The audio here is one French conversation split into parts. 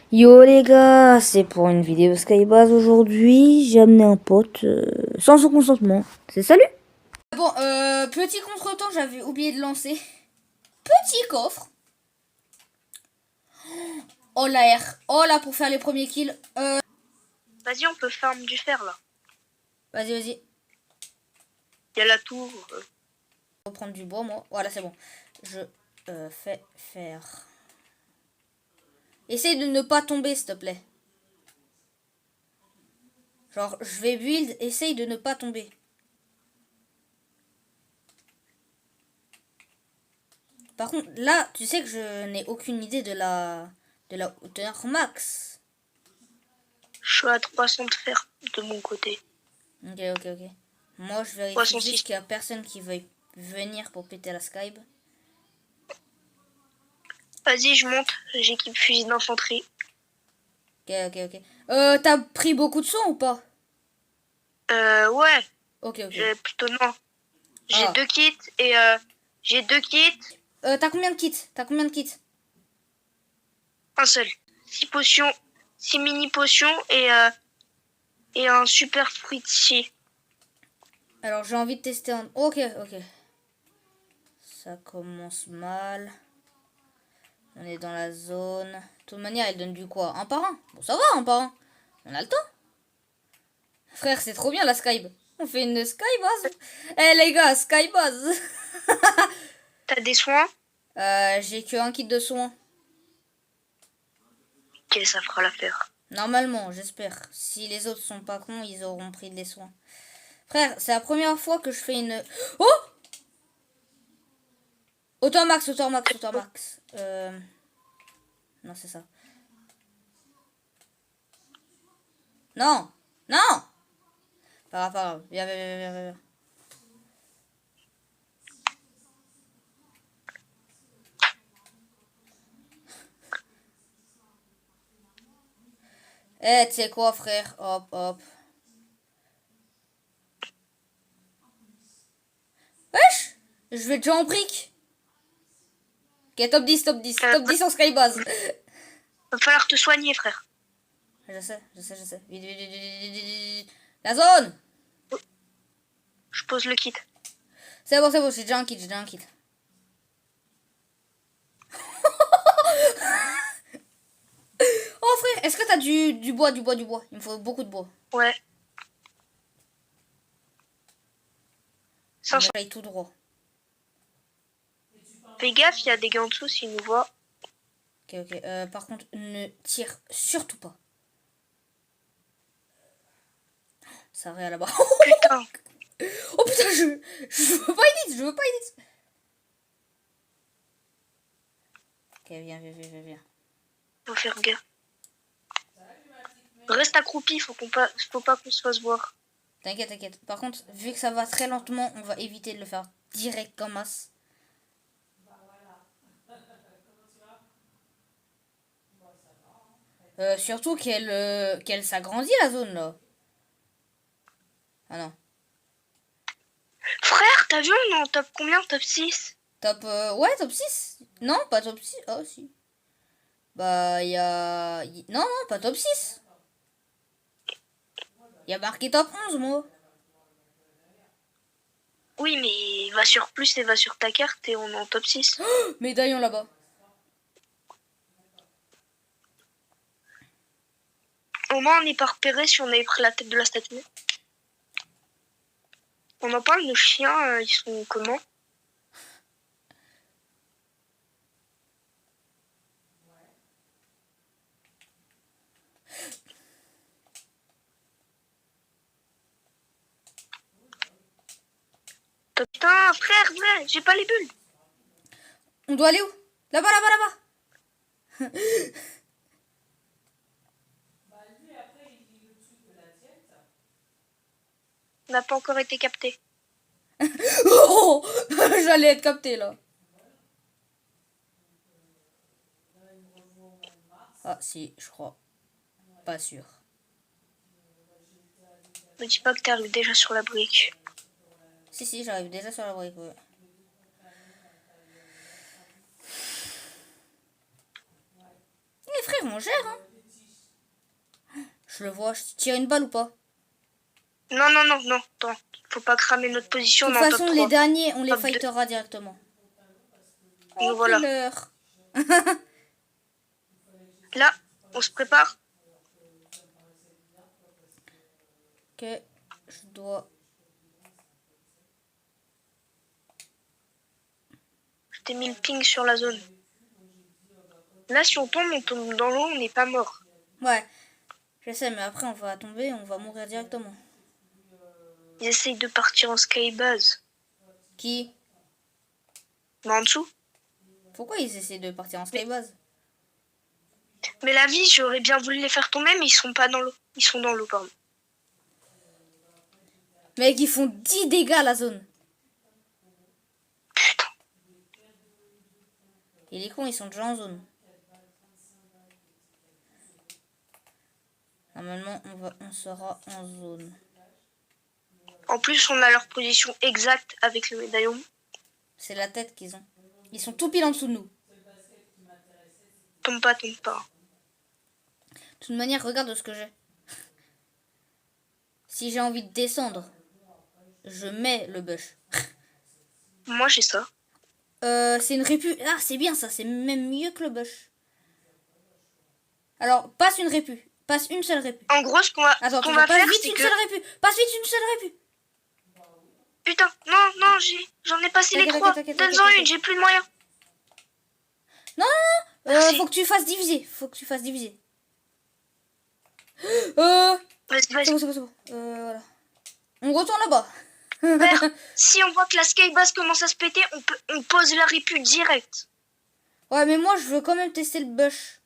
Yo les gars, c'est pour une vidéo Skybase aujourd'hui. J'ai amené un pote sans son consentement. C'est salut. Bon, petit contretemps, j'avais oublié de lancer. Petit coffre. Oh la R. Oh là, pour faire les premiers kills. Vas-y, on peut farm du fer là. Vas-y, vas-y. Il y a la tour. Je vais reprendre du bois, moi. Voilà, c'est bon. Je fais faire. Essaye de ne pas tomber, s'il te plaît. Genre, je vais build. Essaye de ne pas tomber. Par contre, là, tu sais que je n'ai aucune idée de la hauteur max. Je suis à 300 de fer de mon côté. Ok, ok, ok. Moi, je vérifie 306. juste qu'il n'y a personne qui veuille venir pour péter la Skype. Vas-y, je monte. J'équipe fusil d'infanterie. Ok, ok, ok. T'as pris beaucoup de soins ou pas? Ouais. Ok, ok. J'ai plutôt non. J'ai Ah. 2 kits et j'ai 2 kits. T'as combien de kits? T'as combien de kits? Un seul. 6 potions. 6 mini potions et un super fruitier. Alors, j'ai envie de tester un... Ok, ok. Ça commence mal. On est dans la zone. De toute manière, elle donne du quoi? Un par un. Bon, ça va, un par un. On a le temps. Frère, c'est trop bien la Skype. On fait une Skybase. Eh les gars, Skybase. T'as des soins? J'ai que un kit de soins. Ok, ça fera l'affaire. Normalement, j'espère. Si les autres sont pas cons, ils auront pris des soins. Frère, c'est la première fois que je fais une... Oh! Automax, automax, automax. Non, c'est ça. Non! Non! Pas grave, pas grave. Viens, viens, viens, viens, viens. Eh, tu sais quoi, frère? Hop, hop. Wesh! Je vais déjà en brique. Ok, top 10, top 10. Top 10 en Skybase. Va falloir te soigner, frère. Je sais, je sais, je sais. Vite, vite, vite, vite, vite, vite. La zone! Je pose le kit. C'est bon, j'ai déjà un kit, j'ai déjà un kit. Oh frère, est-ce que t'as du bois, du bois, du bois? Il me faut beaucoup de bois. Ouais. 500. J'aille tout droit. Fais gaffe, il y a des gars en dessous s'ils nous voient. Ok, ok. Par contre, ne tire surtout pas. Ça va là-bas. Putain. Oh putain, je veux pas edit, je veux pas edit. Ok, viens, viens, viens, viens, viens. Faut faire gaffe. Reste accroupi, faut pas qu'on se fasse voir. T'inquiète, t'inquiète. Par contre, vu que ça va très lentement, on va éviter de le faire direct comme as. Surtout qu'elle s'agrandit la zone là. Ah non. Frère, t'as vu, on est en top combien? Top 6? Top ouais, top 6. Non, pas top 6. Oh si. Bah il y a... Non, non, pas top 6. Il y a marqué top 11 moi. Oui, mais va sur plus et va sur ta carte et on est en top 6. Médaillon là-bas. Au moins, on n'est pas repéré si on avait pris la tête de la statue. On en parle, nos chiens, ils sont comment? Putain, frère, vrai, j'ai pas les bulles. On doit aller où? Là-bas, là-bas, là-bas. On n'a pas encore été capté. Oh, j'allais être capté là. Ah si, je crois. Pas sûr. Me dis pas que t'arrives déjà sur la brique. Si, si, j'arrive déjà sur la brique, ouais. Les frères, on gère, hein. Je le vois. Je tire une balle ou pas? Non, non, non, non. Attends. Faut pas cramer notre position. De On toute est en top façon, les 3. derniers, on les Top 2. fightera directement. Nous Oh, voilà. killer. Là, on se prépare. Ok, je dois... Je t'ai mis le ping sur la zone. Là, si on tombe dans l'eau, on n'est pas mort. Ouais, je sais, mais après, on va tomber, on va mourir directement. Ils essayent de partir en skybase. Qui? Mais en dessous. Pourquoi ils essaient de partir en skybase? Mais la vie, j'aurais bien voulu les faire tomber, mais ils sont pas dans l'eau. Ils sont dans l'eau, pardon. Mec, ils font 10 dégâts à la zone. Putain. Et les cons, ils sont déjà en zone. Normalement, on sera en zone. En plus, on a leur position exacte avec le médaillon. C'est la tête qu'ils ont. Ils sont tout pile en dessous de nous. Tombe pas, tombe pas. De toute manière, regarde ce que j'ai. Si j'ai envie de descendre, je mets le bush. Moi, j'ai ça. C'est une répu. Ah, c'est bien ça, c'est même mieux que le bush. Alors, passe une répu. Passe une seule répu. En gros, ce qu'on va, Attends, qu'on va passe faire, vite c'est une que... seule répu. Passe vite une seule répu. Putain, non, non, j'en ai passé les T'inquiète, 3. t'inquiète, Donne-en t'inquiète. une, j'ai plus de moyens. Non, Merci. faut que tu fasses diviser. Faut que tu fasses diviser. Vas-y, C'est vas-y. bon, c'est bon, c'est bon. Voilà. On retourne là-bas. Père, si on voit que la skybase commence à se péter, on pose la répu direct. Ouais, mais moi, je veux quand même tester le bush.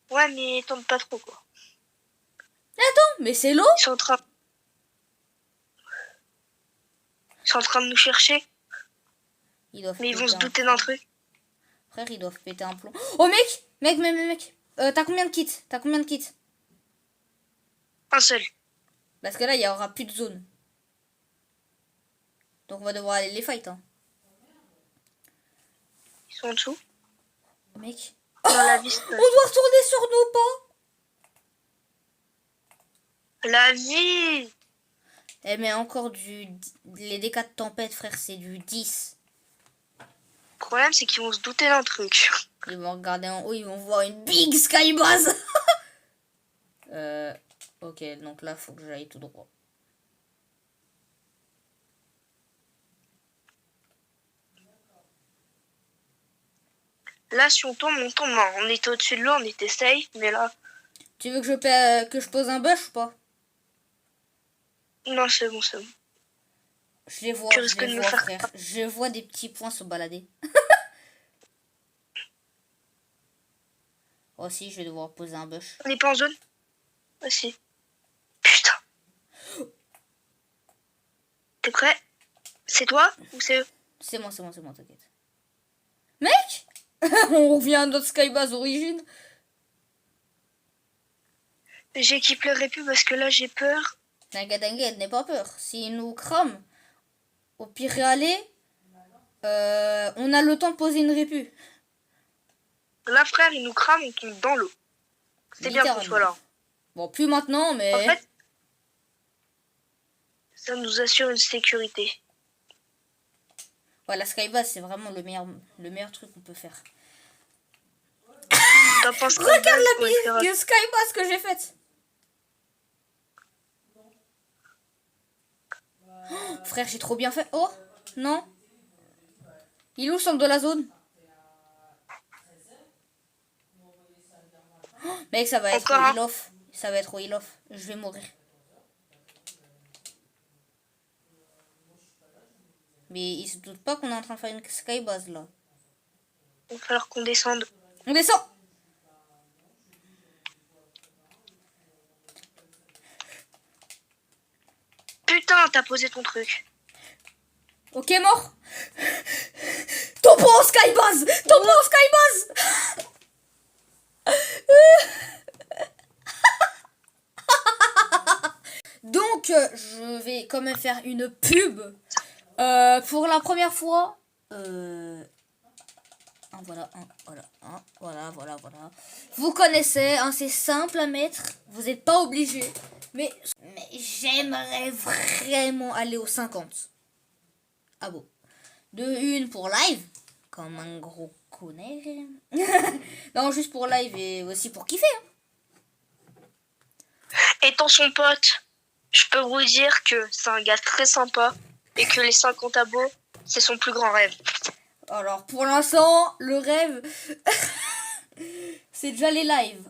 Ouais, mais tente pas trop, quoi. Attends, mais c'est l'eau. Ils sont en train... Ils sont en train de nous chercher, Ils doivent mais ils vont péter se un douter plomb. d'un truc. Frère, ils doivent péter un plomb. Oh, mec. T'as combien de kits? T'as combien de kits? Un seul. Parce que là, il n'y aura plus de zone. Donc, on va devoir aller les fight. Hein. Ils sont en dessous. Mec. Dans la vie, On doit retourner sur nos pas. La vie. Eh, mais encore les dégâts de tempête, frère, c'est du 10. Le problème, c'est qu'ils vont se douter d'un truc. Ils vont regarder en haut, ils vont voir une big skybase. Ok, donc là, faut que j'aille tout droit. Là, si on tombe, on tombe. Non, on était au-dessus de l'eau, on était safe, mais là... Tu veux que je pose un bush ou pas? Non, c'est bon, c'est bon. Je les vois, Tu je risques les de me vois, faire frère. Je vois des petits points se balader. Oh si, je vais devoir poser un bush. On n'est pas en zone? Ah si. Putain. T'es prêt? C'est toi ou c'est eux? C'est moi, t'inquiète. Mec. On revient à notre skybase origine. J'équipe le répu parce que là, j'ai peur. T'inquiète, n'aie pas peur. S'ils nous crament, au pire aller, on a le temps de poser une répu. Là, frère, il nous crame, on tombe dans l'eau. C'est bien qu'on soit là. Bon, plus maintenant, mais... En fait, ça nous assure une sécurité. Ouais, la skybase, c'est vraiment le meilleur truc qu'on peut faire. T'en penses quoi? Regarde la big skybase que j'ai faite. Oh, frère, j'ai trop bien fait. Oh, non. Il est où le centre de la zone? Oh, mec, ça va être Encore un. heal off. Ça va être au heal off. Je vais mourir. Mais ils se doutent pas qu'on est en train de faire une skybase là. Il va falloir qu'on descende. On descend. Putain, t'as posé ton truc. Ok, mort. Topo en skybase. Topo en skybase. Donc, je vais quand même faire une pub. Pour la première fois. Voilà. Vous connaissez, hein, c'est simple à mettre. Vous n'êtes pas obligé. Mais j'aimerais vraiment aller aux 50. Ah bon. De une pour live. Comme un gros connard. Non, juste pour live et aussi pour kiffer. Hein. Étant son pote, je peux vous dire que c'est un gars très sympa et que les 50 abos, c'est son plus grand rêve. Alors, pour l'instant, le rêve, c'est déjà les lives.